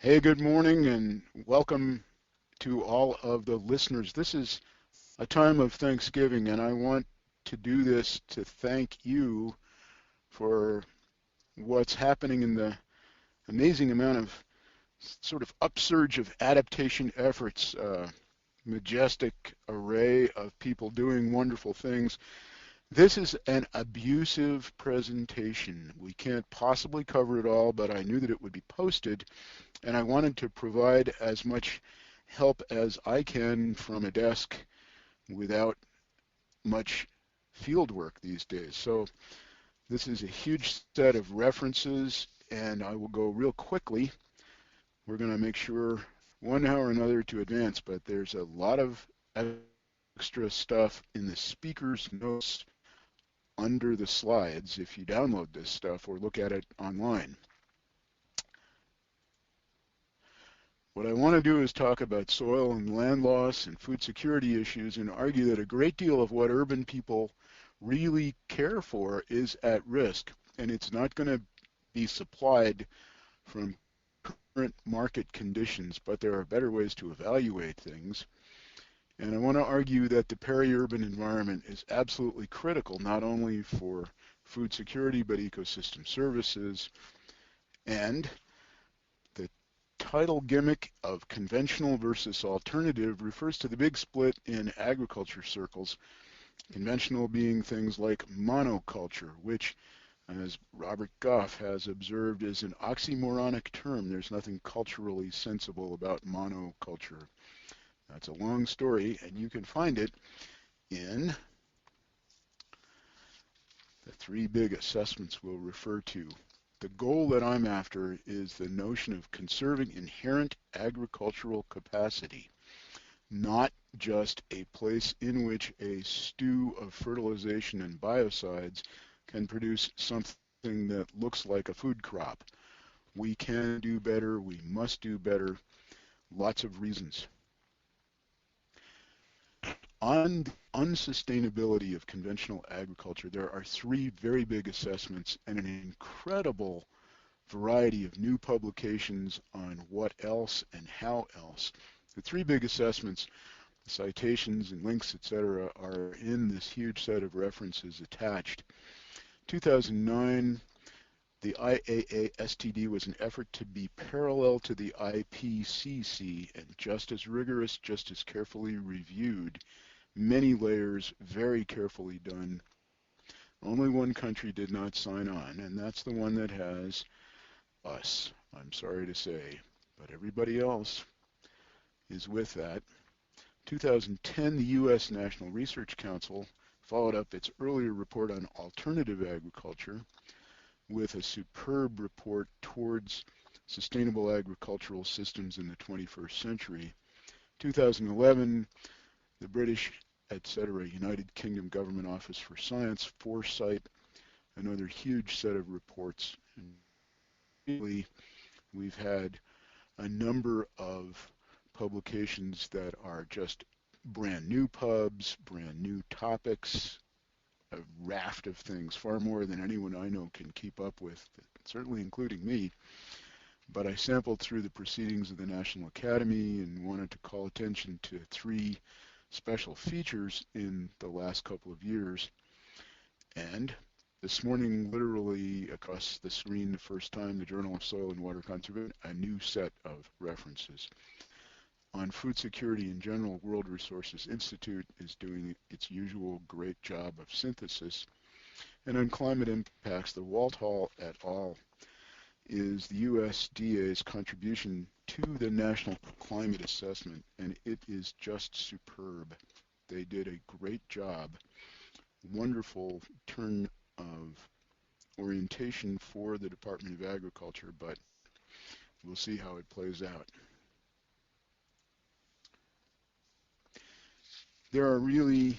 Hey, good morning and welcome to all of the listeners. This is a time of Thanksgiving, and I want to do this to thank you for what's happening in the amazing amount of sort of upsurge of adaptation efforts, majestic array of people doing wonderful things. This is an abusive presentation. We can't possibly cover it all, but I knew that it would be posted, and I wanted to provide as much help as I can from a desk without much field work these days. So this is a huge set of references, and I will go real quickly. We're going to make sure one how or another to advance, but there's a lot of extra stuff in the speaker's notes under the slides if you download this stuff or look at it online. What I want to do is talk about soil and land loss and food security issues and argue that a great deal of what urban people really care for is at risk, and it's not going to be supplied from current market conditions, but there are better ways to evaluate things. And I want to argue that the peri-urban environment is absolutely critical, not only for food security, but ecosystem services. And the title gimmick of conventional versus alternative refers to the big split in agriculture circles, conventional being things like monoculture, which, as Robert Goff has observed, is an oxymoronic term. There's nothing culturally sensible about monoculture. That's a long story, and you can find it in the three big assessments we'll refer to. The goal that I'm after is the notion of conserving inherent agricultural capacity, not just a place in which a stew of fertilization and biocides can produce something that looks like a food crop. We can do better, we must do better, lots of reasons. On the unsustainability of conventional agriculture, there are three very big assessments and an incredible variety of new publications on what else and how else. The three big assessments, citations and links, etc., are in this huge set of references attached. 2009, the IAA STD was an effort to be parallel to the IPCC and just as rigorous, just as carefully reviewed, many layers, very carefully done. Only one country did not sign on, and that's the one that has us, I'm sorry to say, but everybody else is with that. 2010, the U.S. National Research Council followed up its earlier report on alternative agriculture with a superb report towards sustainable agricultural systems in the 21st century. 2011, the British, etc., United Kingdom Government Office for Science, Foresight, another huge set of reports. And really, we've had a number of publications that are just brand new pubs, brand new topics, a raft of things, far more than anyone I know can keep up with, certainly including me. But I sampled through the proceedings of the National Academy and wanted to call attention to three special features in the last couple of years. And this morning, literally across the screen, the first time, the Journal of Soil and Water Conservation, a new set of references. On food security in general, World Resources Institute is doing its usual great job of synthesis. And on climate impacts, the Walthall et al. Is the USDA's contribution to the National Climate Assessment, and it is just superb. They did a great job. Wonderful turn of orientation for the Department of Agriculture, but we'll see how it plays out. There are really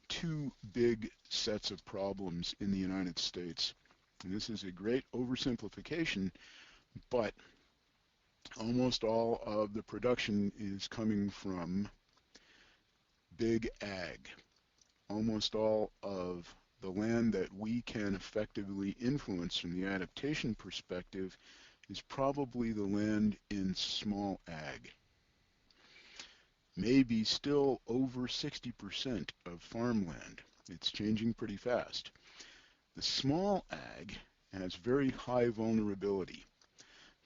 two big sets of problems in the United States. And this is a great oversimplification, but almost all of the production is coming from big ag. Almost all of the land that we can effectively influence from the adaptation perspective is probably the land in small ag. Maybe still over 60% of farmland. It's changing pretty fast. The small ag has very high vulnerability.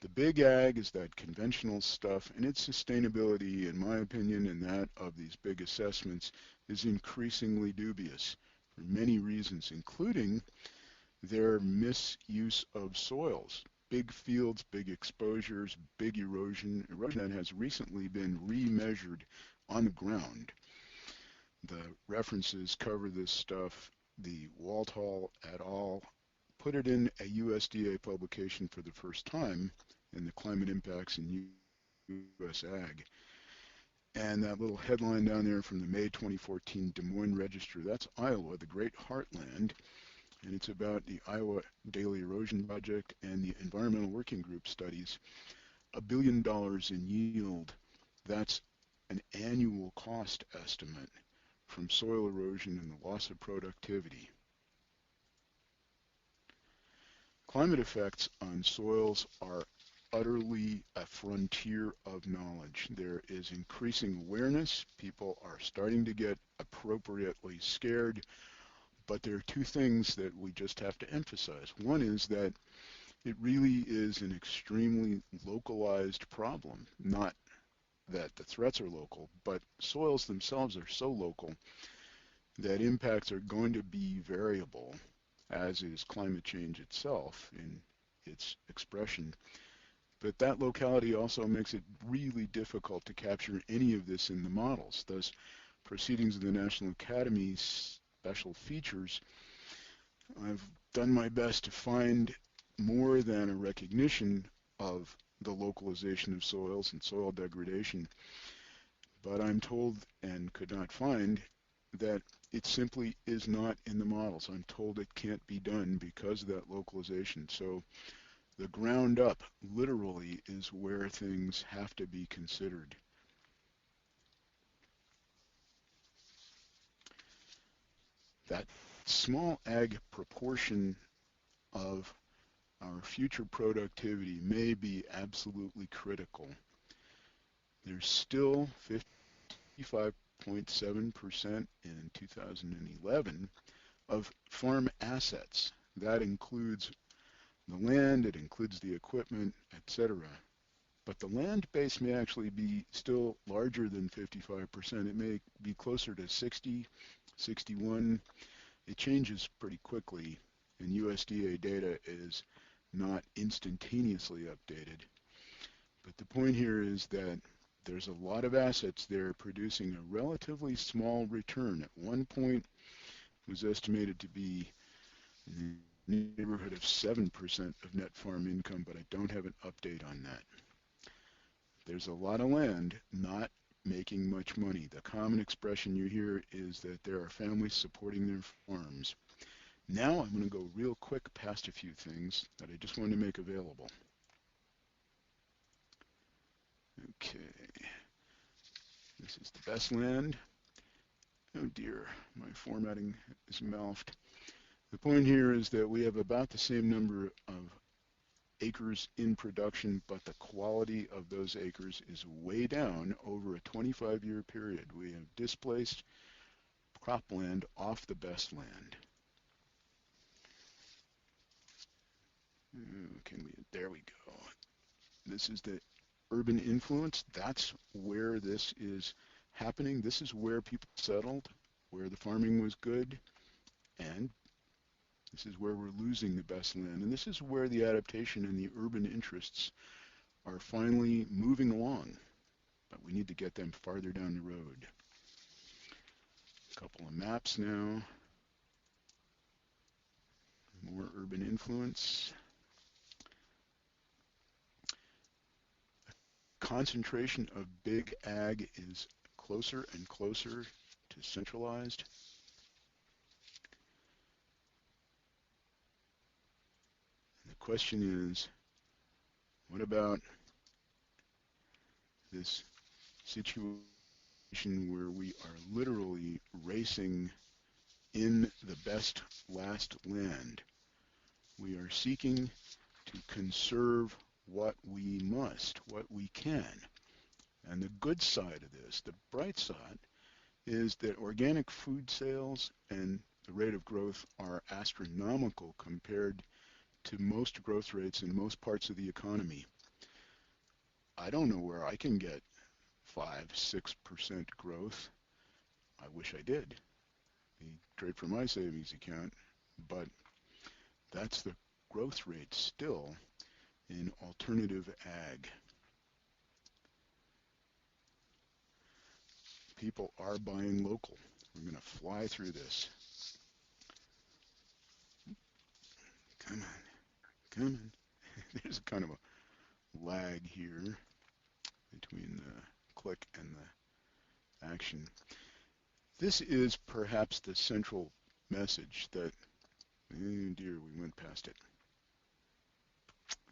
The big ag is that conventional stuff, and its sustainability, in my opinion, and that of these big assessments, is increasingly dubious for many reasons, including their misuse of soils. Big fields, big exposures, big erosion. Erosion that has recently been remeasured on the ground. The references cover this stuff. The Walthall et al. Put it in a USDA publication for the first time in the Climate Impacts in U.S. Ag. And that little headline down there from the May 2014 Des Moines Register, that's Iowa, the Great Heartland, and it's about the Iowa Daily Erosion Project and the Environmental Working Group studies. $1 billion in yield, that's an annual cost estimate from soil erosion and the loss of productivity. Climate effects on soils are utterly a frontier of knowledge. There is increasing awareness. People are starting to get appropriately scared, but there are two things that we just have to emphasize. One is that it really is an extremely localized problem, not that the threats are local, but soils themselves are so local that impacts are going to be variable, as is climate change itself in its expression. But that locality also makes it really difficult to capture any of this in the models. Thus, proceedings of the National Academy's special features, I've done my best to find more than a recognition of the localization of soils and soil degradation, but I'm told and could not find that it simply is not in the models. I'm told it can't be done because of that localization. So the ground up literally is where things have to be considered. That small ag proportion of our future productivity may be absolutely critical. There's still 55.7% in 2011 of farm assets. That includes the land, it includes the equipment, etc. But the land base may actually be still larger than 55%. It may be closer to 60, 61. It changes pretty quickly, and USDA data is not instantaneously updated. But the point here is that there's a lot of assets there producing a relatively small return. At one point, it was estimated to be in the neighborhood of 7% of net farm income, but I don't have an update on that. There's a lot of land not making much money. The common expression you hear is that there are families supporting their farms. Now I'm going to go real quick past a few things that I just wanted to make available. Okay, this is the best land. Oh dear, my formatting is malfed. The point here is that we have about the same number of acres in production, but the quality of those acres is way down over a 25-year period. We have displaced cropland off the best land. There we go. This is the urban influence. That's where this is happening. This is where people settled, where the farming was good, and this is where we're losing the best land. And this is where the adaptation and the urban interests are finally moving along. But we need to get them farther down the road. A couple of maps now. More urban influence. Concentration of big ag is closer and closer to centralized. And the question is, what about this situation where we are literally racing in the best last land? We are seeking to conserve what we must, what we can. And the good side of this, the bright side, is that organic food sales and the rate of growth are astronomical compared to most growth rates in most parts of the economy. I don't know where I can get 5, 6% growth. I wish I did. Be great for my savings account, but that's the growth rate still in alternative ag. People are buying local. We're going to fly through this. Come on, come on. There's kind of a lag here between the click and the action. This is perhaps the central message that, oh dear, we went past it.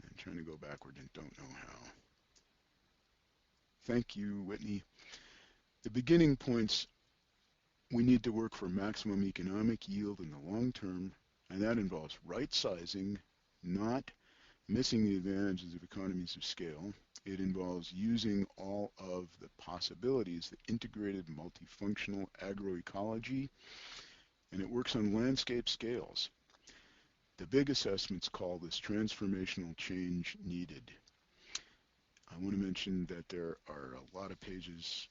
I'm trying to go backward and don't know how. Thank you, Whitney. The beginning points, we need to work for maximum economic yield in the long term, and that involves right sizing, not missing the advantages of economies of scale. It involves using all of the possibilities, the integrated multifunctional agroecology, and it works on landscape scales. The big assessments call this transformational change needed. I want to mention that there are a lot of pages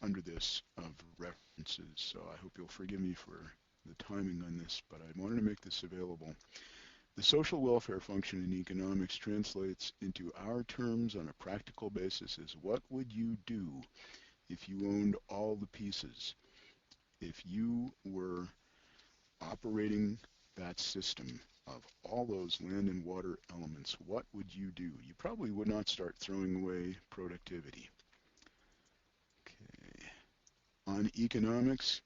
under this of references, so I hope you'll forgive me for the timing on this, but I wanted to make this available. The social welfare function in economics translates into our terms on a practical basis as what would you do if you owned all the pieces? If you were operating that system of all those land and water elements, what would you do? You probably would not start throwing away productivity. Okay. On economics,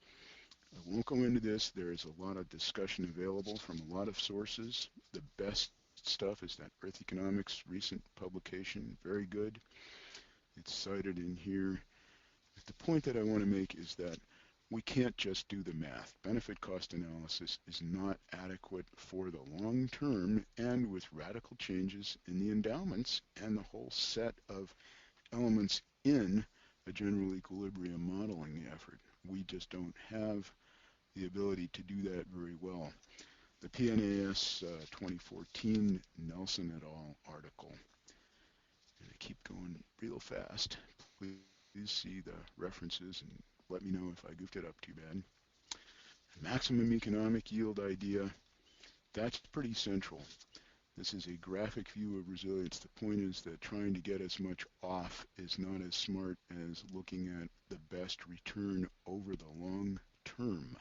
I won't go into this. There is a lot of discussion available from a lot of sources. The best stuff is that Earth Economics recent publication, very good. It's cited in here. But the point that I want to make is that we can't just do the math. Benefit cost analysis is not adequate for the long term, and with radical changes in the endowments and the whole set of elements in a general equilibrium modeling effort, we just don't have the ability to do that very well. The PNAS 2014 Nelson et al. Article. And I keep going real fast. Please see the references and let me know if I goofed it up too bad. Maximum economic yield idea, that's pretty central. This is a graphic view of resilience. The point is that trying to get as much off is not as smart as looking at the best return over the long term.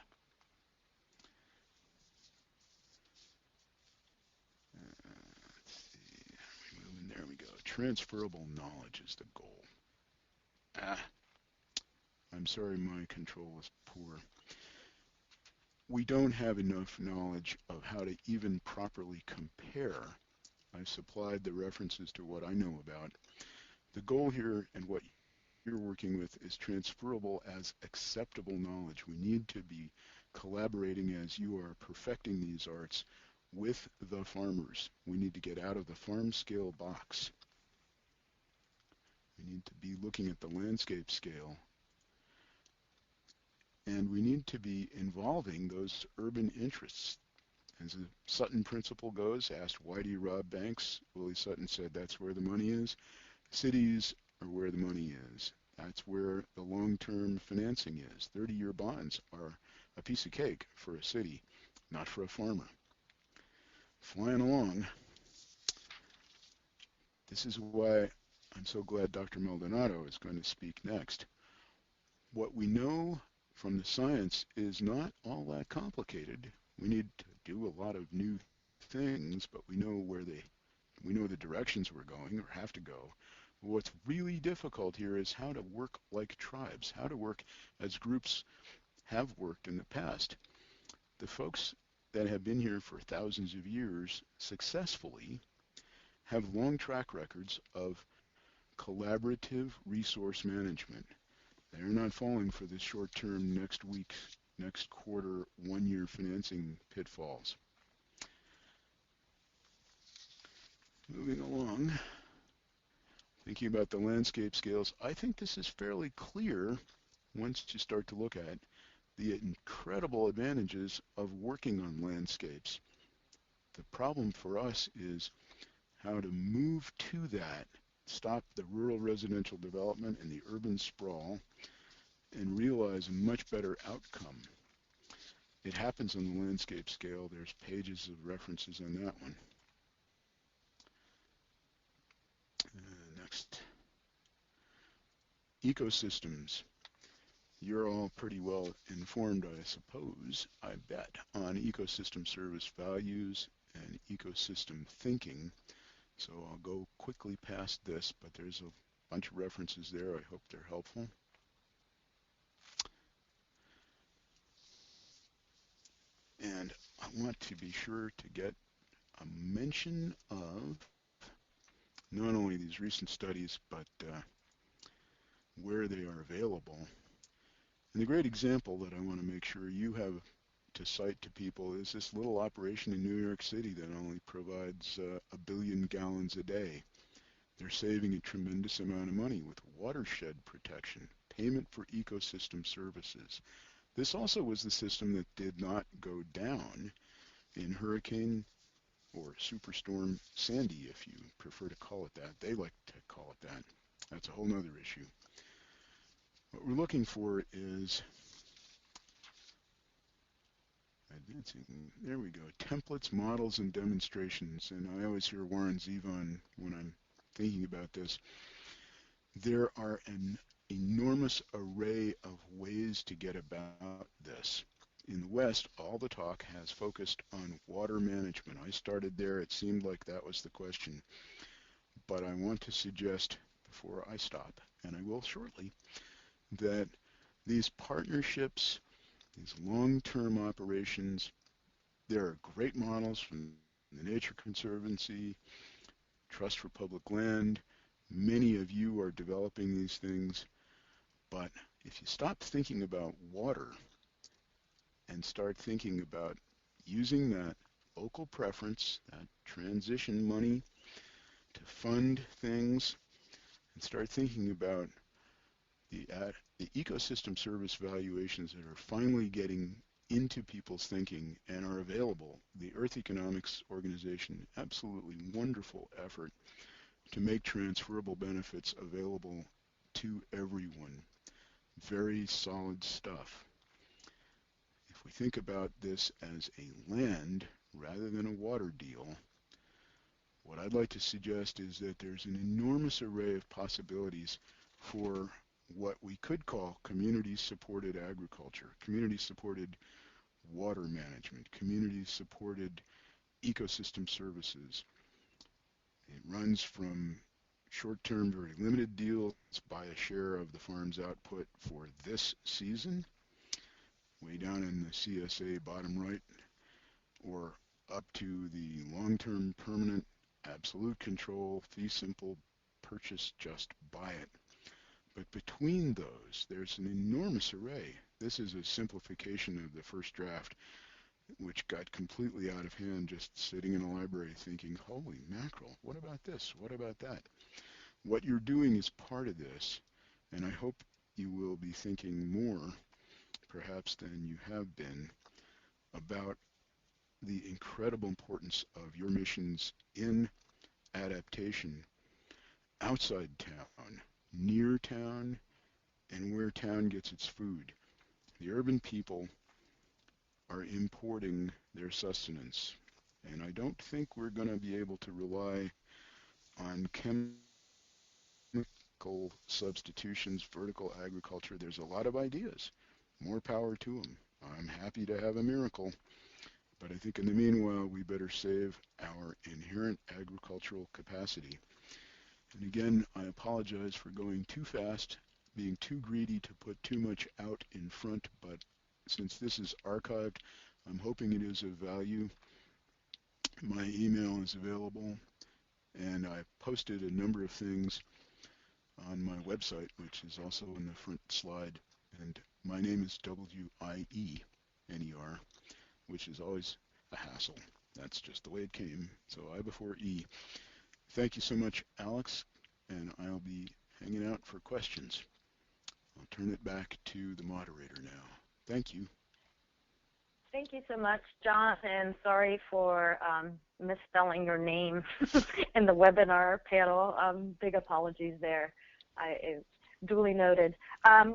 Let's see, moving, there we go. Transferable knowledge is the goal. I'm sorry my control is poor. We don't have enough knowledge of how to even properly compare. I've supplied the references to what I know about. The goal here and what you're working with is transferable as acceptable knowledge. We need to be collaborating as you are perfecting these arts with the farmers. We need to get out of the farm scale box. We need to be looking at the landscape scale. And we need to be involving those urban interests. As the Sutton principle goes, asked why do you rob banks? Willie Sutton said that's where the money is. Cities are where the money is. That's where the long-term financing is. 30-year bonds are a piece of cake for a city, not for a farmer. Flying along. This is why I'm so glad Dr. Maldonado is going to speak next. What we know from the science is not all that complicated. We need to do a lot of new things, but we know the directions we're going or have to go. What's really difficult here is how to work like tribes, how to work as groups have worked in the past. The folks that have been here for thousands of years successfully have long track records of collaborative resource management. They're not falling for the short-term, next week, next quarter, one-year financing pitfalls. Moving along. Thinking about the landscape scales, I think this is fairly clear once you start to look at the incredible advantages of working on landscapes. The problem for us is how to move to that, stop the rural residential development and the urban sprawl, and realize a much better outcome. It happens on the landscape scale. There's pages of references on that one. Next. Ecosystems. You're all pretty well informed, I suppose, I bet, on ecosystem service values and ecosystem thinking. So I'll go quickly past this, but there's a bunch of references there. I hope they're helpful. And I want to be sure to get a mention of not only these recent studies, but where they are available. And the great example that I want to make sure you have to cite to people is this little operation in New York City that only provides 1 billion gallons a day. They're saving a tremendous amount of money with watershed protection, payment for ecosystem services. This also was the system that did not go down in Hurricane or Superstorm Sandy, if you prefer to call it that. They like to call it that. That's a whole nother issue. What we're looking for is advancing, there we go, templates, models, and demonstrations. And I always hear Warren Zevon when I'm thinking about this. There are an enormous array of ways to get about this. In the West, all the talk has focused on water management. I started there. It seemed like that was the question. But I want to suggest, before I stop, and I will shortly, that these partnerships, these long-term operations, there are great models from the Nature Conservancy, Trust for Public Land. Many of you are developing these things. But if you stop thinking about water and start thinking about using that local preference, that transition money to fund things, and start thinking about the ecosystem service valuations that are finally getting into people's thinking and are available. The Earth Economics Organization, absolutely wonderful effort to make transferable benefits available to everyone. Very solid stuff. If we think about this as a land rather than a water deal, what I'd like to suggest is that there's an enormous array of possibilities for what we could call community-supported agriculture, community-supported water management, community-supported ecosystem services. It runs from short-term, very limited deals, buy a share of the farm's output for this season, way down in the CSA bottom right, or up to the long-term permanent absolute control, fee simple, purchase, just buy it. But between those, there's an enormous array. This is a simplification of the first draft, which got completely out of hand just sitting in a library thinking, holy mackerel, what about this? What about that? What you're doing is part of this, and I hope you will be thinking more, perhaps than you have been, about the incredible importance of your missions in adaptation outside town, near town, and where town gets its food. The urban people are importing their sustenance, and I don't think we're going to be able to rely on chemical substitutions, vertical agriculture. There's a lot of ideas. More power to them. I'm happy to have a miracle, but I think in the meanwhile we better save our inherent agricultural capacity. And again, I apologize for going too fast, being too greedy to put too much out in front, but since this is archived, I'm hoping it is of value. My email is available, and I posted a number of things on my website, which is also in the front slide, and my name is W-I-E-N-E-R, which is always a hassle. That's just the way it came, so I before E. Thank you so much, Alex. and I'll be hanging out for questions. I'll turn it back to the moderator now. Thank you. Thank you so much, John, and sorry for misspelling your name in the webinar panel. Big apologies there. Duly noted.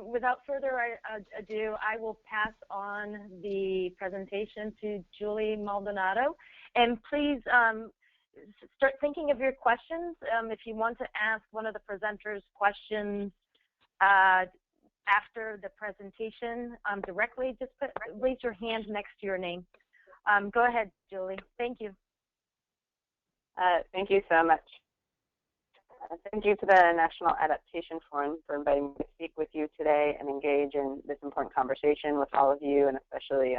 Without further ado, I will pass on the presentation to Julie Maldonado. And please start thinking of your questions. If you want to ask one of the presenters questions after the presentation directly, just raise your hand next to your name. Go ahead, Julie. Thank you. Thank you so much. Thank you to the National Adaptation Forum for inviting me to speak with you today and engage in this important conversation with all of you, and especially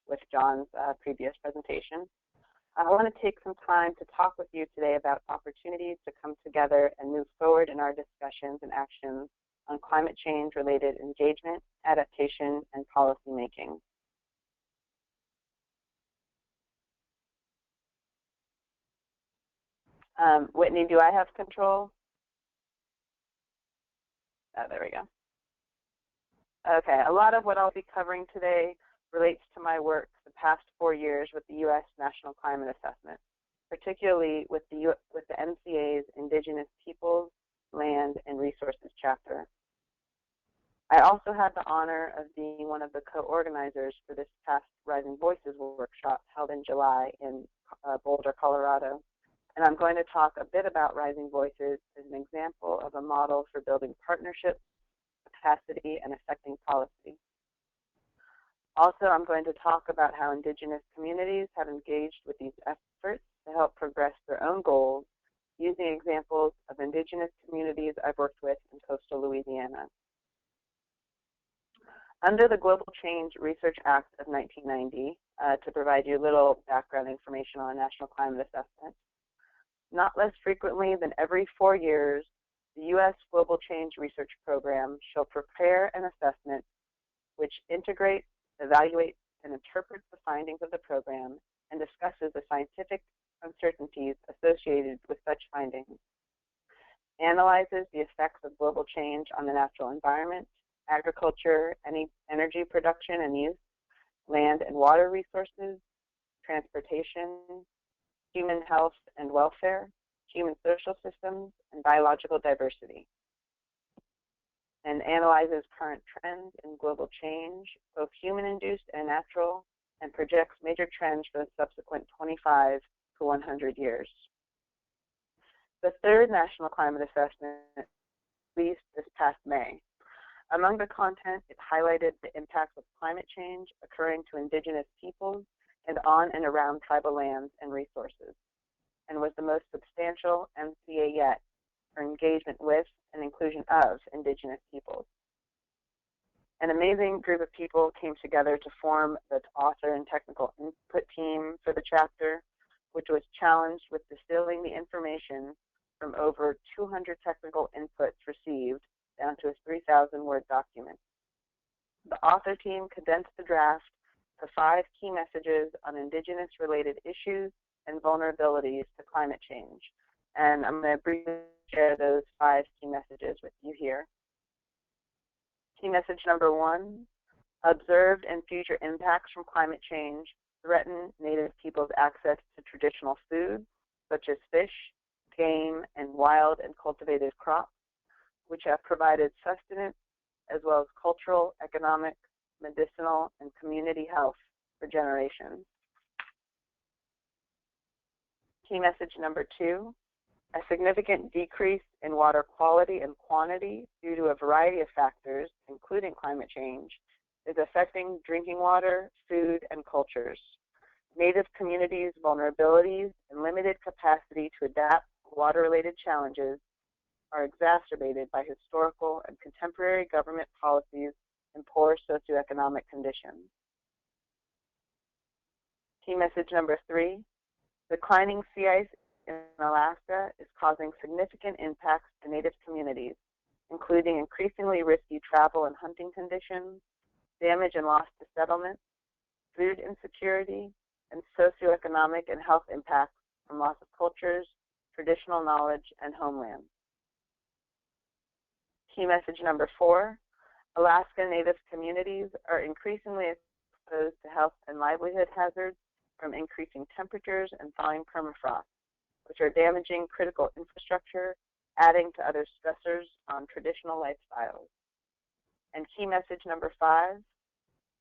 with John's previous presentation. I want to take some time to talk with you today about opportunities to come together and move forward in our discussions and actions on climate change-related engagement, adaptation, and policy making. Whitney, do I have control? Oh, there we go. Okay, a lot of what I'll be covering today relates to my work the past 4 years with the U.S. National Climate Assessment, particularly with the NCA's Indigenous Peoples, Land, and Resources chapter. I also had the honor of being one of the co-organizers for this past Rising Voices workshop held in July in Boulder, Colorado. And I'm going to talk a bit about Rising Voices as an example of a model for building partnerships, capacity, and affecting policy. Also, I'm going to talk about how Indigenous communities have engaged with these efforts to help progress their own goals using examples of Indigenous communities I've worked with in coastal Louisiana. Under the Global Change Research Act of 1990, to provide you a little background information on National Climate Assessment, not less frequently than every 4 years, the U.S. Global Change Research Program shall prepare an assessment which integrates, evaluates, and interprets the findings of the program and discusses the scientific uncertainties associated with such findings, analyzes the effects of global change on the natural environment, agriculture, energy production and use, land and water resources, transportation, human health and welfare, human social systems, and biological diversity, and analyzes current trends in global change, both human-induced and natural, and projects major trends for the subsequent 25 to 100 years. The third National Climate Assessment released this past May. Among the content, it highlighted the impacts of climate change occurring to Indigenous peoples and on and around tribal lands and resources, and was the most substantial NCA yet for engagement with and inclusion of Indigenous peoples. An amazing group of people came together to form the author and technical input team for the chapter, which was challenged with distilling the information from over 200 technical inputs received down to a 3,000-word document. The author team condensed the draft to 5 key messages on Indigenous-related issues and vulnerabilities to climate change. And I'm going to briefly share those 5 key messages with you here. Key message number 1, observed and future impacts from climate change threaten Native peoples' access to traditional foods, such as fish, game, and wild and cultivated crops, which have provided sustenance as well as cultural, economic, medicinal, and community health for generations. Key message number 2, a significant decrease in water quality and quantity due to a variety of factors, including climate change, is affecting drinking water, food, and cultures. Native communities' vulnerabilities and limited capacity to adapt to water-related challenges are exacerbated by historical and contemporary government policies and poor socioeconomic conditions. Key message number 3, declining sea ice in Alaska is causing significant impacts to Native communities, including increasingly risky travel and hunting conditions, damage and loss to settlements, food insecurity, and socioeconomic and health impacts from loss of cultures, traditional knowledge, and homelands. Key message number 4, Alaska Native communities are increasingly exposed to health and livelihood hazards from increasing temperatures and thawing permafrost, which are damaging critical infrastructure, adding to other stressors on traditional lifestyles. And key message number 5,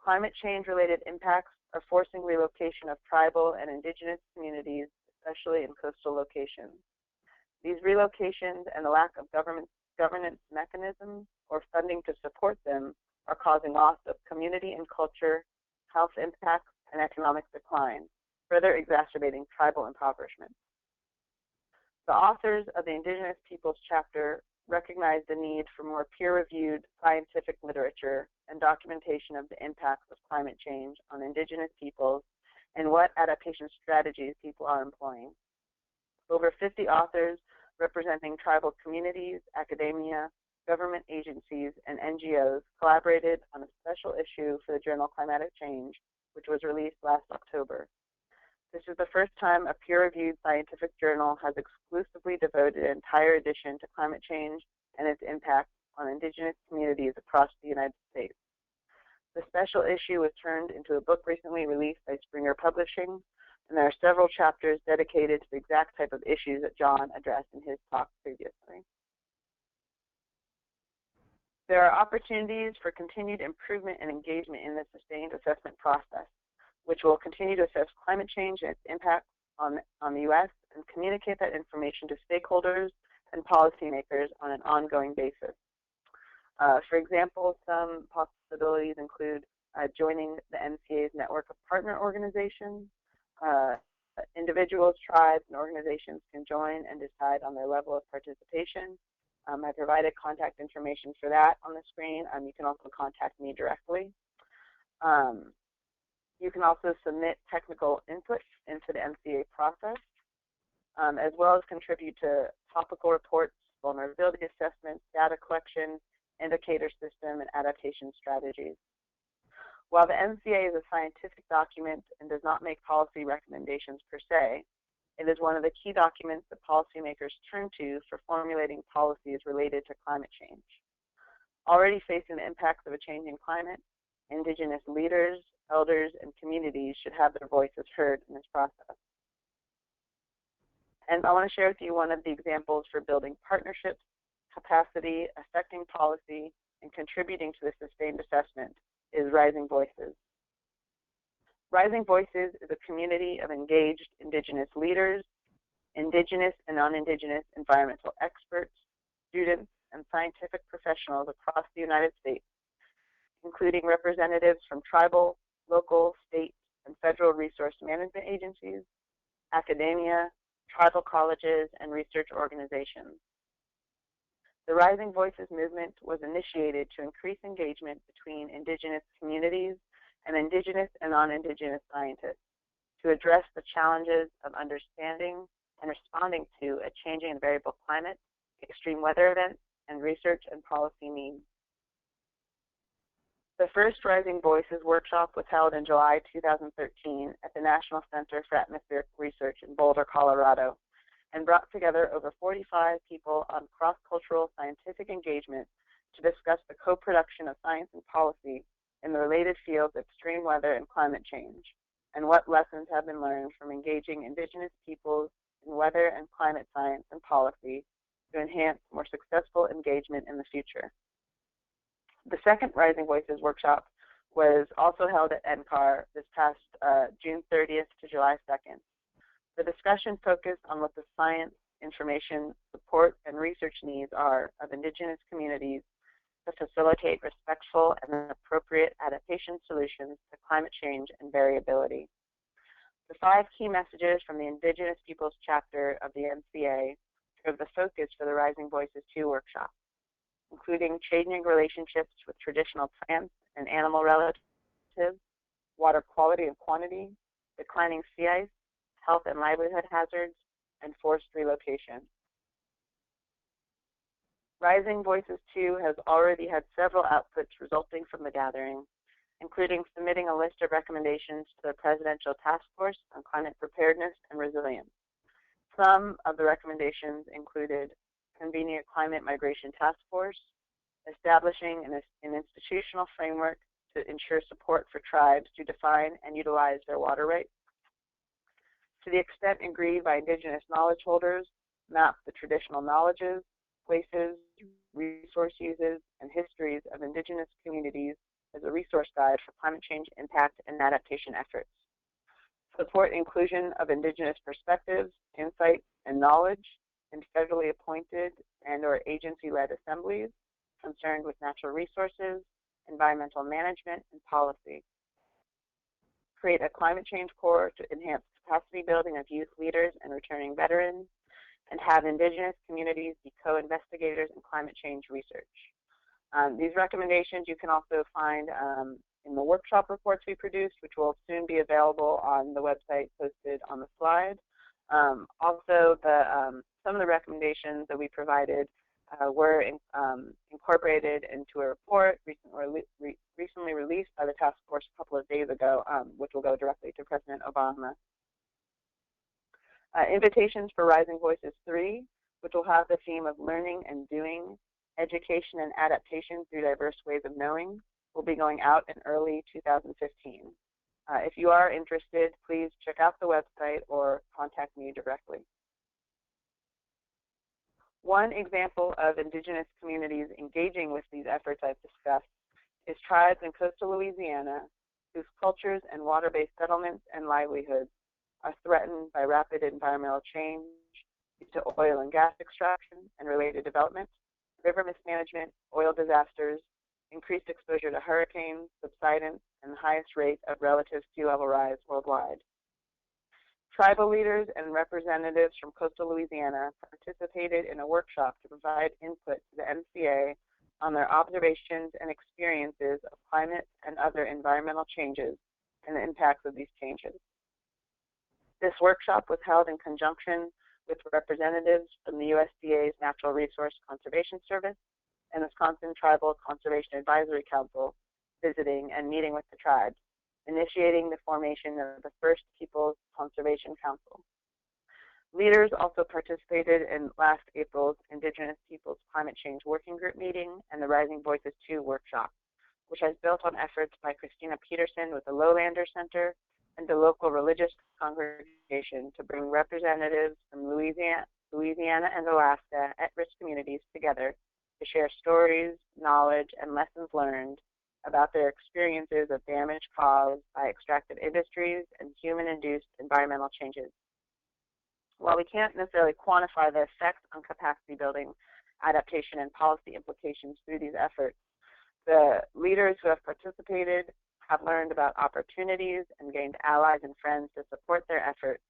climate change-related impacts are forcing relocation of tribal and indigenous communities, especially in coastal locations. These relocations and the lack of governance mechanisms or funding to support them are causing loss of community and culture, health impacts, and economic decline, further exacerbating tribal impoverishment. The authors of the Indigenous Peoples chapter recognize the need for more peer-reviewed scientific literature and documentation of the impacts of climate change on Indigenous peoples and what adaptation strategies people are employing. Over 50 authors representing tribal communities, academia, government agencies, and NGOs collaborated on a special issue for the journal Climatic Change, which was released last October. This is the first time a peer-reviewed scientific journal has exclusively devoted an entire edition to climate change and its impact on Indigenous communities across the United States. The special issue was turned into a book recently released by Springer Publishing, and there are several chapters dedicated to the exact type of issues that John addressed in his talk previously. There are opportunities for continued improvement and engagement in the sustained assessment process, which will continue to assess climate change and its impact on the U.S. and communicate that information to stakeholders and policymakers on an ongoing basis. For example, some possibilities include joining the NCA's network of partner organizations. Individuals, tribes, and organizations can join and decide on their level of participation. I provided contact information for that on the screen. You can also contact me directly. You can also submit technical input into the NCA process, as well as contribute to topical reports, vulnerability assessments, data collection, indicator system, and adaptation strategies. While the NCA is a scientific document and does not make policy recommendations per se, it is one of the key documents that policymakers turn to for formulating policies related to climate change. Already facing the impacts of a changing climate, Indigenous leaders, elders, and communities should have their voices heard in this process. And I want to share with you one of the examples for building partnerships, capacity, affecting policy, and contributing to the sustained assessment is Rising Voices. Rising Voices is a community of engaged Indigenous leaders, Indigenous and non-Indigenous environmental experts, students, and scientific professionals across the United States, including representatives from tribal, local, state, and federal resource management agencies, academia, tribal colleges, and research organizations. The Rising Voices movement was initiated to increase engagement between Indigenous communities and Indigenous and non-Indigenous scientists to address the challenges of understanding and responding to a changing and variable climate, extreme weather events, and research and policy needs. The first Rising Voices workshop was held in July 2013 at the National Center for Atmospheric Research in Boulder, Colorado, and brought together over 45 people on cross-cultural scientific engagement to discuss the co-production of science and policy in the related fields of extreme weather and climate change, and what lessons have been learned from engaging Indigenous peoples in weather and climate science and policy to enhance more successful engagement in the future. The second Rising Voices workshop was also held at NCAR this past June 30th to July 2nd. The discussion focused on what the science, information, support, and research needs are of Indigenous communities to facilitate respectful and appropriate adaptation solutions to climate change and variability. The 5 key messages from the Indigenous Peoples chapter of the NCA drove the focus for the Rising Voices 2 workshop, including changing relationships with traditional plants and animal relatives, water quality and quantity, declining sea ice, health and livelihood hazards, and forced relocation. Rising Voices 2 has already had several outputs resulting from the gathering, including submitting a list of recommendations to the Presidential Task Force on Climate Preparedness and Resilience. Some of the recommendations included convening a climate migration task force, establishing an institutional framework to ensure support for tribes to define and utilize their water rights. To the extent agreed by Indigenous knowledge holders, map the traditional knowledges, places, resource uses, and histories of Indigenous communities as a resource guide for climate change impact and adaptation efforts. Support inclusion of Indigenous perspectives, insights, and knowledge in federally appointed and/or agency-led assemblies concerned with natural resources, environmental management, and policy. Create a climate change corps to enhance capacity building of youth leaders and returning veterans, and have Indigenous communities be co-investigators in climate change research. These recommendations you can also find in the workshop reports we produced, which will soon be available on the website posted on the slide. Also, some of the recommendations that we provided were incorporated into a report recently released by the task force a couple of days ago, which will go directly to President Obama. Invitations for Rising Voices 3, which will have the theme of learning and doing, education and adaptation through diverse ways of knowing, will be going out in early 2015. If you are interested, please check out the website or contact me directly. One example of Indigenous communities engaging with these efforts I've discussed is tribes in coastal Louisiana whose cultures and water-based settlements and livelihoods are threatened by rapid environmental change due to oil and gas extraction and related development, river mismanagement, oil disasters, increased exposure to hurricanes, subsidence, and the highest rate of relative sea level rise worldwide. Tribal leaders and representatives from coastal Louisiana participated in a workshop to provide input to the MCA on their observations and experiences of climate and other environmental changes and the impacts of these changes. This workshop was held in conjunction with representatives from the USDA's Natural Resource Conservation Service and Wisconsin Tribal Conservation Advisory Council visiting and meeting with the tribes, initiating the formation of the first People's Conservation Council. Leaders also participated in last April's Indigenous Peoples Climate Change Working Group meeting and the Rising Voices 2 workshop, which has built on efforts by Christina Peterson with the Lowlander Center and the local religious congregation to bring representatives from Louisiana and Alaska at-risk communities together to share stories, knowledge, and lessons learned about their experiences of damage caused by extractive industries and human-induced environmental changes. While we can't necessarily quantify the effects on capacity building, adaptation, and policy implications through these efforts, the leaders who have participated have learned about opportunities and gained allies and friends to support their efforts,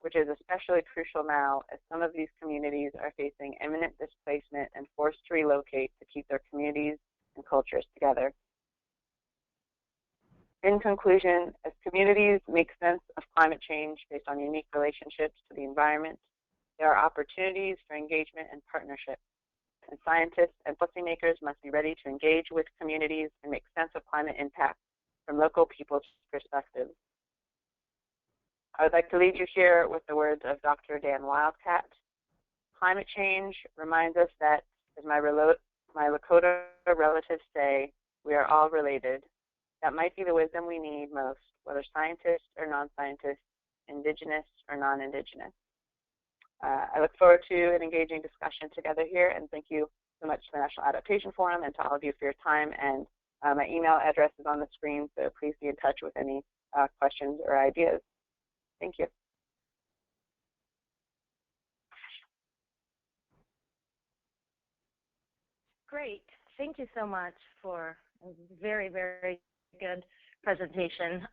which is especially crucial now as some of these communities are facing imminent displacement and forced to relocate to keep their communities and cultures together. In conclusion, as communities make sense of climate change based on unique relationships to the environment, there are opportunities for engagement and partnership, and scientists and policymakers must be ready to engage with communities and make sense of climate impact from local people's perspectives. I would like to leave you here with the words of Dr. Dan Wildcat. Climate change reminds us that, as my Lakota relatives say, we are all related. That might be the wisdom we need most, whether scientists or non-scientists, Indigenous or non-Indigenous. I look forward to an engaging discussion together here, and thank you so much to the National Adaptation Forum and to all of you for your time. And my email address is on the screen, so please be in touch with any questions or ideas. Thank you. Great. Thank you so much for a very, very good presentation,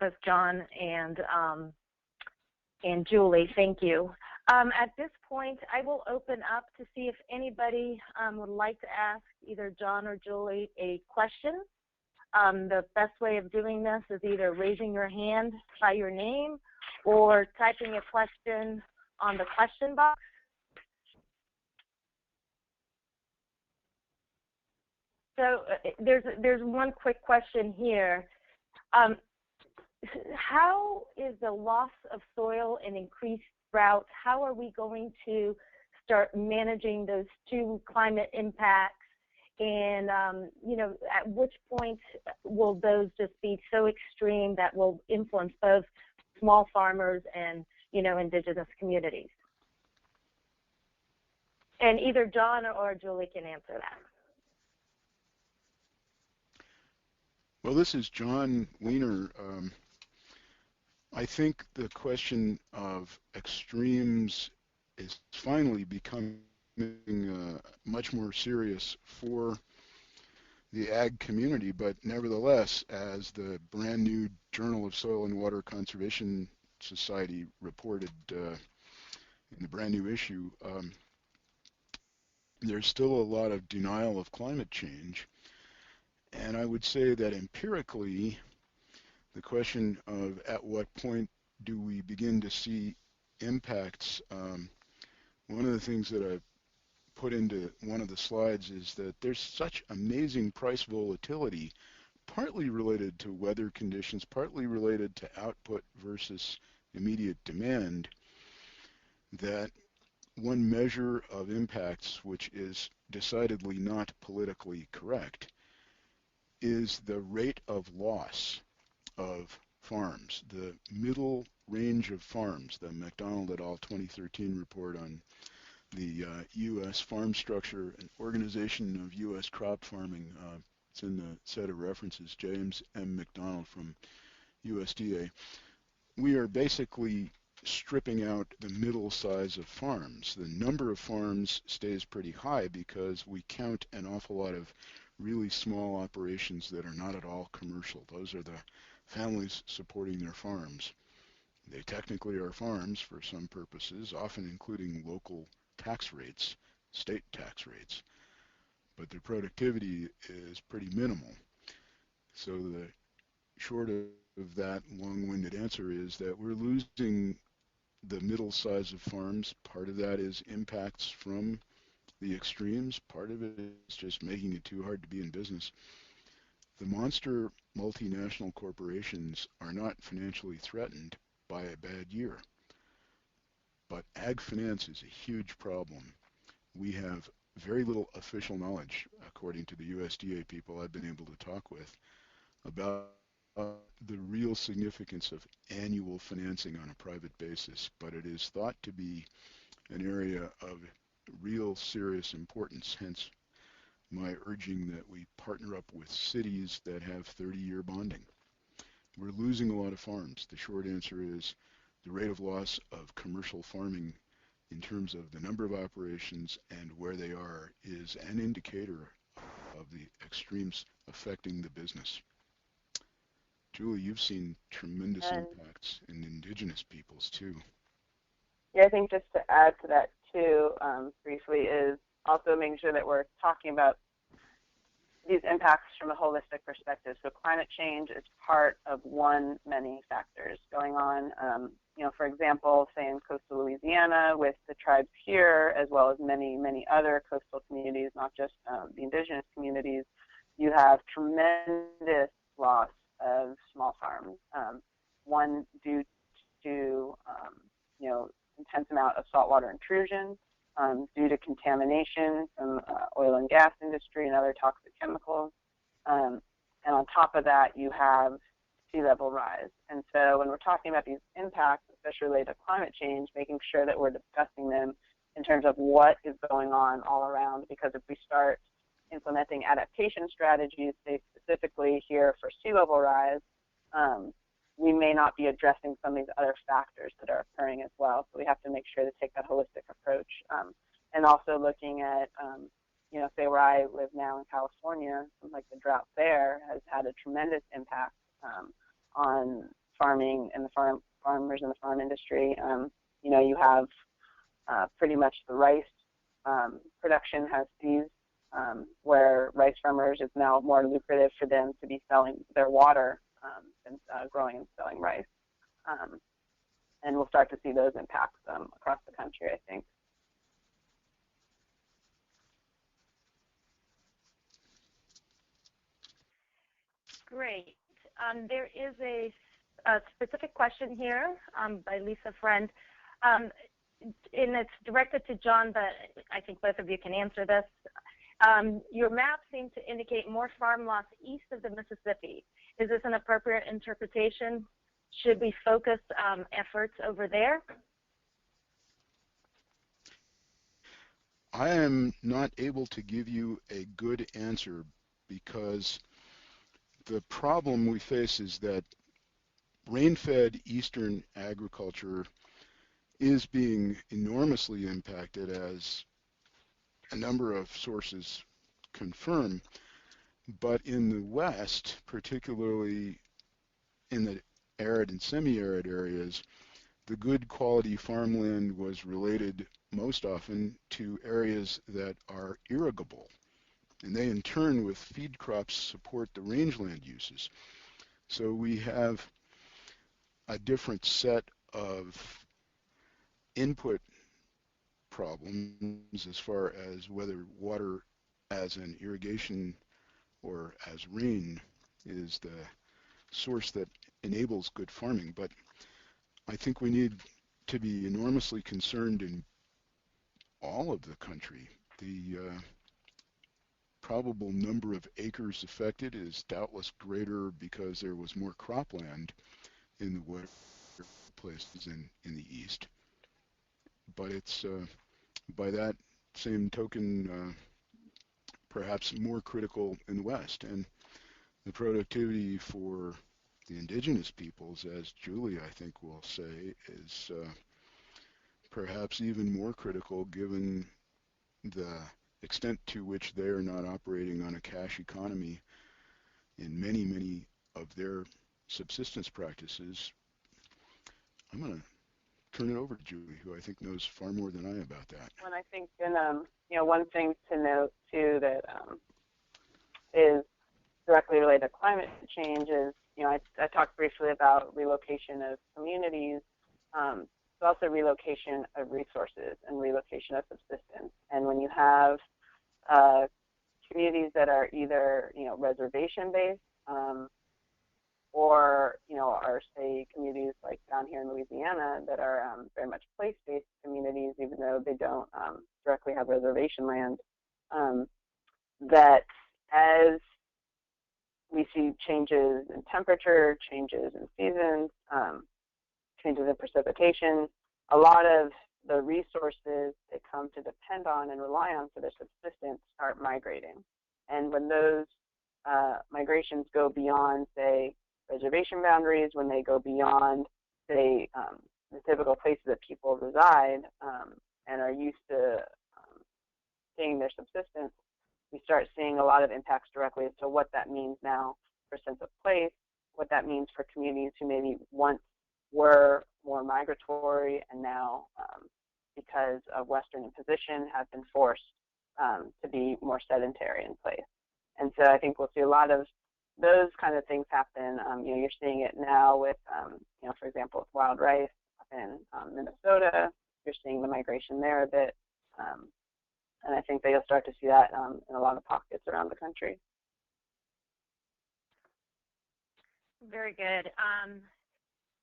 both John and Julie. Thank you. At this point, I will open up to see if anybody would like to ask either John or Julie a question. The best way of doing this is either raising your hand by your name or typing a question on the question box. So there's one quick question here. How is the loss of soil and increased drought, how are we going to start managing those two climate impacts And, at which point will those just be so extreme that will influence both small farmers and, indigenous communities? And either John or Julie can answer that. Well, this is John Wiener. I think the question of extremes is finally becoming much more serious for the ag community, but nevertheless, as the brand new Journal of Soil and Water Conservation Society reported in the brand new issue, there's still a lot of denial of climate change. And I would say that empirically, the question of at what point do we begin to see impacts, one of the things that I put into one of the slides is that there's such amazing price volatility, partly related to weather conditions, partly related to output versus immediate demand, that one measure of impacts, which is decidedly not politically correct, is the rate of loss of farms. The middle range of farms, the McDonald et al. 2013 report on the U.S. farm structure and organization of U.S. crop farming. It's in the set of references, James M. McDonald from USDA. We are basically stripping out the middle size of farms. The number of farms stays pretty high because we count an awful lot of really small operations that are not at all commercial. Those are the families supporting their farms. They technically are farms for some purposes, often including local tax rates, state tax rates, but their productivity is pretty minimal. So the short of that long-winded answer is that we're losing the middle size of farms. Part of that is impacts from the extremes. Part of it is just making it too hard to be in business. The monster multinational corporations are not financially threatened by a bad year. But ag finance is a huge problem. We have very little official knowledge, according to the USDA people I've been able to talk with, about the real significance of annual financing on a private basis. But it is thought to be an area of real serious importance, hence my urging that we partner up with cities that have 30-year bonding. We're losing a lot of farms. The short answer is the rate of loss of commercial farming in terms of the number of operations and where they are is an indicator of the extremes affecting the business. Julie, you've seen tremendous impacts in indigenous peoples too. Yeah, I think just to add to that too, briefly, is also making sure that we're talking about these impacts from a holistic perspective. So climate change is part of many factors going on. For example, say in coastal Louisiana with the tribes here, as well as many, many other coastal communities, not just the indigenous communities, you have tremendous loss of small farms. One due to, intense amount of saltwater intrusion, due to contamination from oil and gas industry and other toxic chemicals. And on top of that, you have sea level rise. And so when we're talking about these impacts, especially related to climate change, making sure that we're discussing them in terms of what is going on all around, because if we start implementing adaptation strategies, say specifically here for sea level rise, we may not be addressing some of these other factors that are occurring as well. So we have to make sure to take that holistic approach. And also looking at, say where I live now in California, like the drought there has had a tremendous impact on farming and the farmers in the farm industry. You have pretty much the rice production has ceased, where rice farmers, it's now more lucrative for them to be selling their water than growing and selling rice. And we'll start to see those impacts across the country, I think. Great. There is a specific question here by Lisa Friend, and it's directed to John, but I think both of you can answer this. Your map seems to indicate more farm loss east of the Mississippi. Is this an appropriate interpretation? Should we focus efforts over there? I am not able to give you a good answer because the problem we face is that rain-fed eastern agriculture is being enormously impacted, as a number of sources confirm. But in the West, particularly in the arid and semi-arid areas, the good quality farmland was related most often to areas that are irrigable. And they, in turn, with feed crops, support the rangeland uses. So we have a different set of input problems as far as whether water as an irrigation or as rain is the source that enables good farming. But I think we need to be enormously concerned in all of the country. The probable number of acres affected is doubtless greater because there was more cropland in the wetter places in the east. But it's by that same token perhaps more critical in the west. And the productivity for the indigenous peoples, as Julie I think will say, is perhaps even more critical given the extent to which they are not operating on a cash economy in many, many of their subsistence practices. I'm going to turn it over to Julie, who I think knows far more than I about that. And I think, one thing to note too that is directly related to climate change is, I talked briefly about relocation of communities, but also relocation of resources and relocation of subsistence. And when you have communities that are either, reservation-based or, are, say, communities like down here in Louisiana that are very much place-based communities, even though they don't directly have reservation land, that as we see changes in temperature, changes in seasons, changes in precipitation, a lot of the resources they come to depend on and rely on for their subsistence start migrating. And when those migrations go beyond, say, reservation boundaries, when they go beyond, say, the typical places that people reside and are used to seeing their subsistence, we start seeing a lot of impacts directly as to what that means now for sense of place, what that means for communities who maybe once were more migratory and now, because of Western imposition, have been forced to be more sedentary in place. And so I think we'll see a lot of those kind of things happen. You're seeing it now with, for example, with wild rice up in Minnesota. You're seeing the migration there a bit. And I think that you'll start to see that in a lot of pockets around the country. Very good.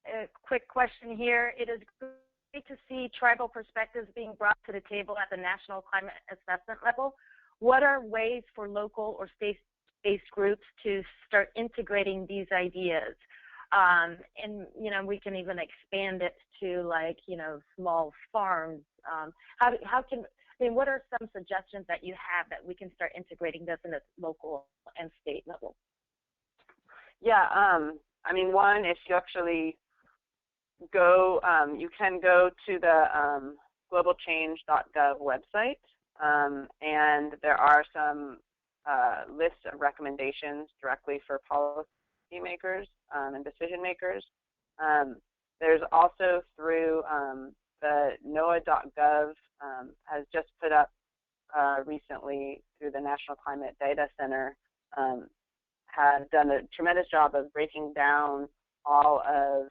A quick question here. It is great to see tribal perspectives being brought to the table at the national climate assessment level. What are ways for local or state-based groups to start integrating these ideas? And, we can even expand it to, like, small farms. What are some suggestions that you have that we can start integrating this in the local and state level? Yeah, one, if you actually go, you can go to the globalchange.gov website, and there are some lists of recommendations directly for policymakers and decision makers. There's also through the NOAA.gov has just put up recently through the National Climate Data Center, has done a tremendous job of breaking down all of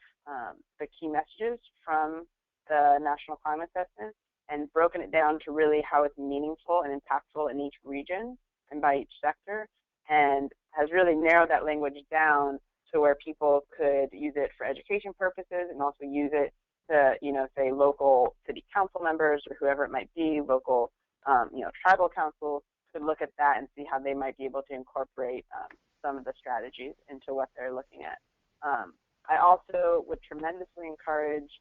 the key messages from the National Climate Assessment and broken it down to really how it's meaningful and impactful in each region and by each sector, and has really narrowed that language down to where people could use it for education purposes and also use it to, say local city council members or whoever it might be, local, tribal councils, could look at that and see how they might be able to incorporate some of the strategies into what they're looking at. I also would tremendously encourage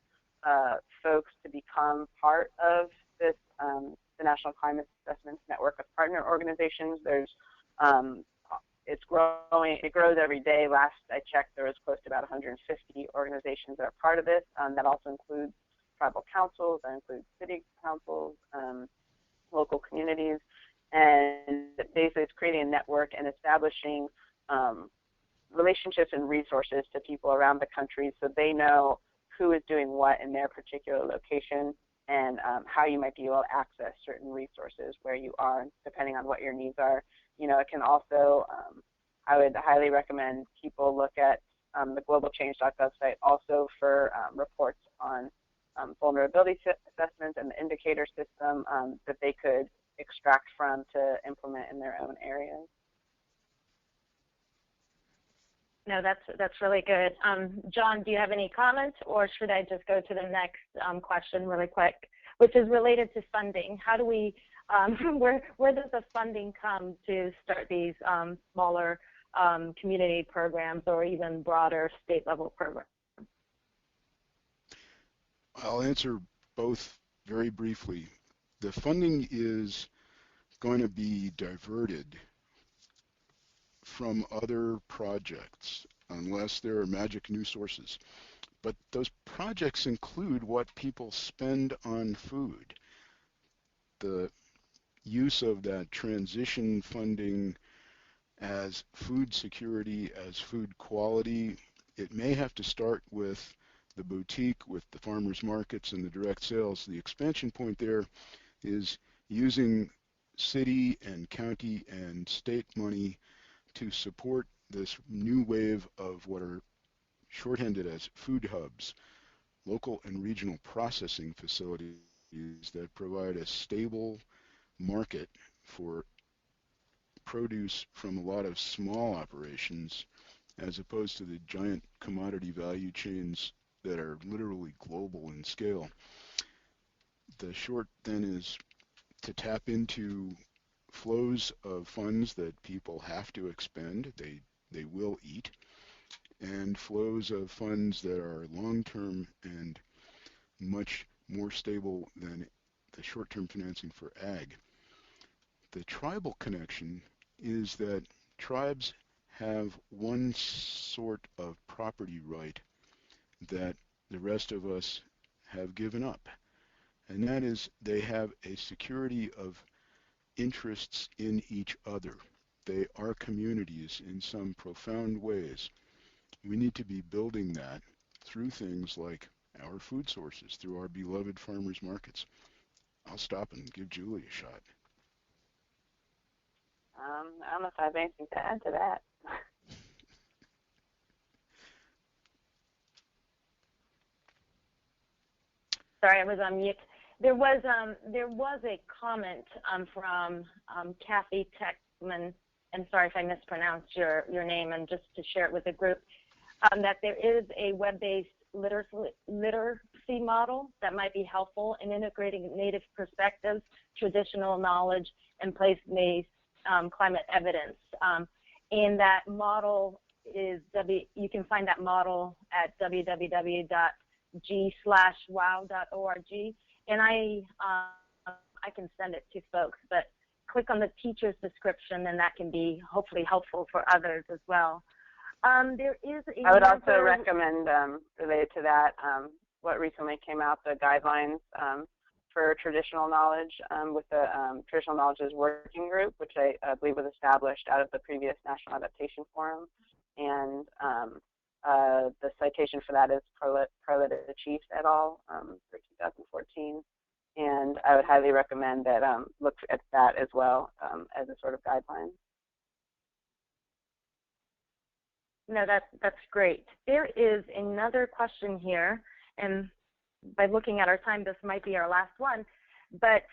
folks to become part of this the National Climate Assessments Network of partner organizations. There's it's growing. It grows every day. Last I checked, there was close to about 150 organizations that are part of this. That also includes tribal councils, that includes city councils, local communities, and basically it's creating a network and establishing relationships and resources to people around the country so they know who is doing what in their particular location and how you might be able to access certain resources where you are, depending on what your needs are. You know, it can also, I would highly recommend people look at the globalchange.gov site also for reports on vulnerability assessments and the indicator system that they could extract from to implement in their own areas. No, that's really good. John, do you have any comments, or should I just go to the next question really quick, which is related to funding? How do we, where does the funding come to start these smaller community programs or even broader state-level programs? I'll answer both very briefly. The funding is going to be diverted from other projects unless there are magic new sources. But those projects include what people spend on food. The use of that transition funding as food security, as food quality, it may have to start with the boutique, with the farmers markets and the direct sales. The expansion point there is using city and county and state money to support this new wave of what are shorthanded as food hubs, local and regional processing facilities that provide a stable market for produce from a lot of small operations as opposed to the giant commodity value chains that are literally global in scale. The short then is to tap into flows of funds that people have to expend, they will eat, and flows of funds that are long-term and much more stable than the short-term financing for ag. The tribal connection is that tribes have one sort of property right that the rest of us have given up, and that is they have a security of interests in each other. They are communities in some profound ways. We need to be building that through things like our food sources, through our beloved farmers markets. I'll stop and give Julie a shot. I don't know if I have anything to add to that. Sorry, I was on mute. There was a comment from Kathy Techman, and sorry if I mispronounced your name, and just to share it with the group, that there is a web-based literacy model that might be helpful in integrating Native perspectives, traditional knowledge, and place-based climate evidence. And that model is, you can find that model at www.g/wow.org. And I can send it to folks, but click on the teacher's description, and that can be hopefully helpful for others as well. There is I would also recommend, related to that, what recently came out, the guidelines for traditional knowledge with the Traditional Knowledges Working Group, which I believe was established out of the previous National Adaptation Forum. And the citation for that is Carletta Chiefs et al. For 2014. And I would highly recommend that look at that as well as a sort of guideline. No, that's great. There is another question here, and by looking at our time, this might be our last one. But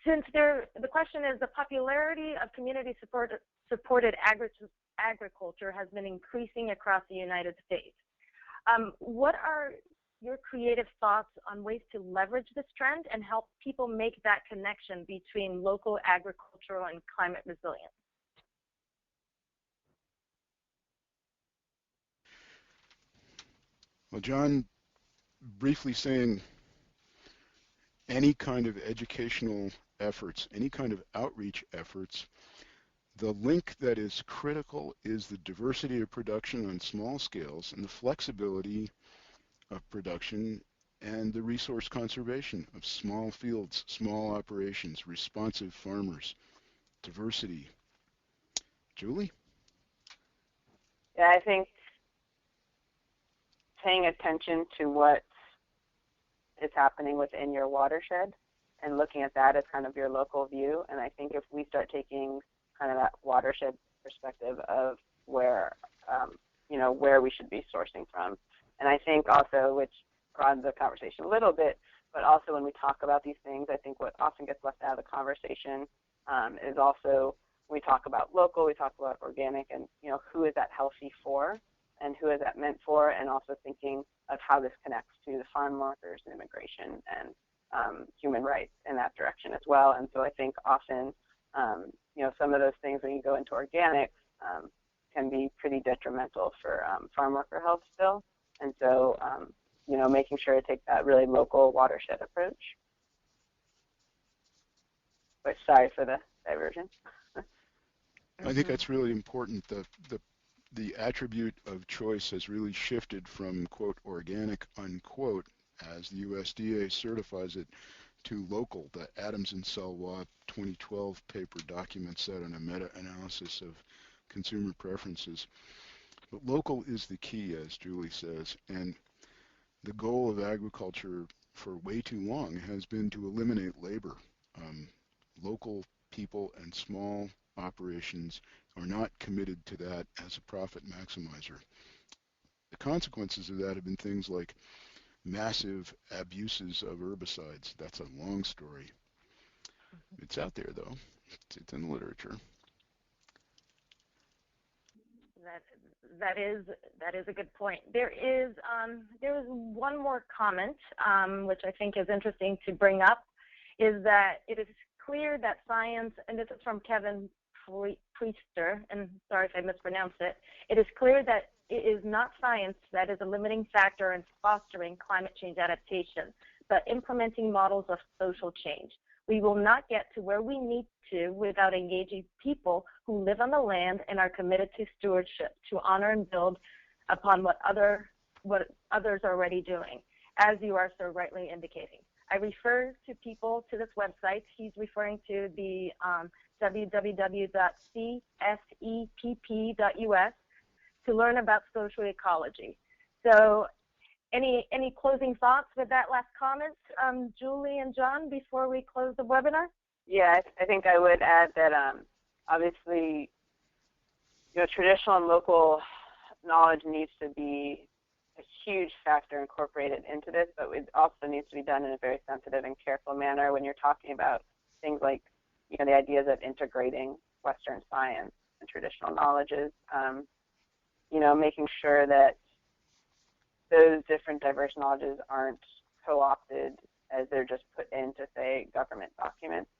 since the question is the popularity of community-supported agriculture has been increasing across the United States. What are your creative thoughts on ways to leverage this trend and help people make that connection between local agricultural and climate resilience? Well, John, briefly saying any kind of educational efforts, any kind of outreach efforts, the link that is critical is the diversity of production on small scales and the flexibility of production and the resource conservation of small fields, small operations, responsive farmers, diversity. Julie? Yeah, I think paying attention to what is happening within your watershed and looking at that as kind of your local view. And I think if we start taking kind of that watershed perspective of where, where we should be sourcing from. And I think also, which broadens the conversation a little bit, but also when we talk about these things, I think what often gets left out of the conversation is also when we talk about local, we talk about organic, and who is that healthy for, and who is that meant for, and also thinking of how this connects to the farm workers and immigration and human rights in that direction as well. And so I think often, some of those things when you go into organics can be pretty detrimental for farm worker health still. And so, making sure to take that really local watershed approach. But sorry for the diversion. I think that's really important. The attribute of choice has really shifted from, quote, organic, unquote, as the USDA certifies it, to local. The Adams and Salwa 2012 paper documents that on a meta-analysis of consumer preferences. But local is the key, as Julie says, and the goal of agriculture for way too long has been to eliminate labor. Local people and small operations are not committed to that as a profit maximizer. The consequences of that have been things like massive abuses of herbicides. That's a long story. It's out there, though. It's in the literature. That is a good point. There is one more comment, which I think is interesting to bring up, is that it is clear that science, and this is from Kevin Priester, and sorry if I mispronounce it, it is clear that it is not science that is a limiting factor in fostering climate change adaptation, but implementing models of social change. We will not get to where we need to without engaging people who live on the land and are committed to stewardship, to honor and build upon what others are already doing, as you are so rightly indicating. I refer to people to this website. He's referring to the www.csepp.us to learn about social ecology. So any closing thoughts with that last comment, Julie and John, before we close the webinar? Yeah, I think I would add that obviously, traditional and local knowledge needs to be a huge factor incorporated into this, but it also needs to be done in a very sensitive and careful manner when you're talking about things like, the ideas of integrating Western science and traditional knowledges, making sure that those different diverse knowledges aren't co-opted as they're just put into, say, government documents.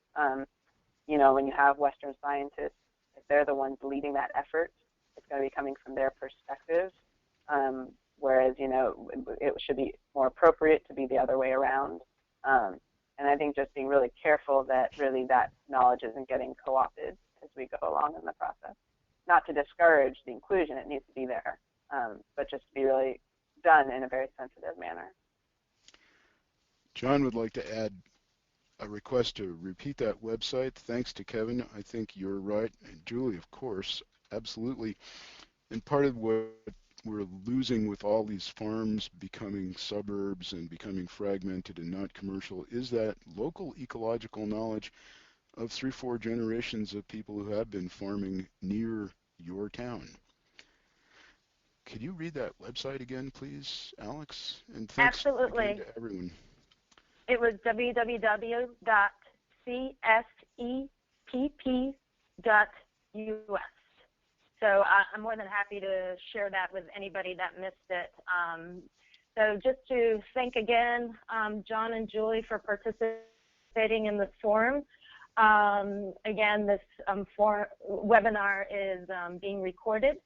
When you have Western scientists, if they're the ones leading that effort, it's going to be coming from their perspective, whereas, it should be more appropriate to be the other way around. And I think just being really careful that really that knowledge isn't getting co-opted as we go along in the process. Not to discourage the inclusion, it needs to be there, but just to be really done in a very sensitive manner. John would like to add a request to repeat that website. Thanks to Kevin. I think you're right. And Julie, of course, absolutely. And part of what we're losing with all these farms becoming suburbs and becoming fragmented and not commercial is that local ecological knowledge of 3-4 generations of people who have been farming near your town. Could you read that website again, please, Alex? And thanks Absolutely. again to everyone. It was www.csepp.us. So I'm more than happy to share that with anybody that missed it. So just to thank again John and Julie for participating in this forum. Again, this webinar is being recorded,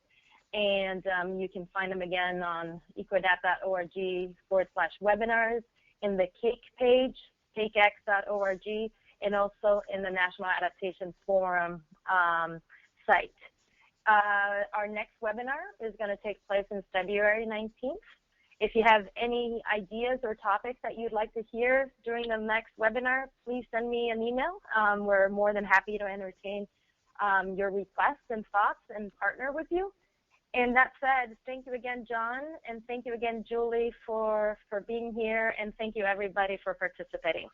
and you can find them again on ecoadapt.org/webinars, in the CAKE page, cakex.org, and also in the National Adaptation Forum site. Our next webinar is going to take place on February 19th. If you have any ideas or topics that you'd like to hear during the next webinar, please send me an email. We're more than happy to entertain your requests and thoughts and partner with you. And that said, thank you again, John, and thank you again, Julie, for being here, and thank you, everybody, for participating.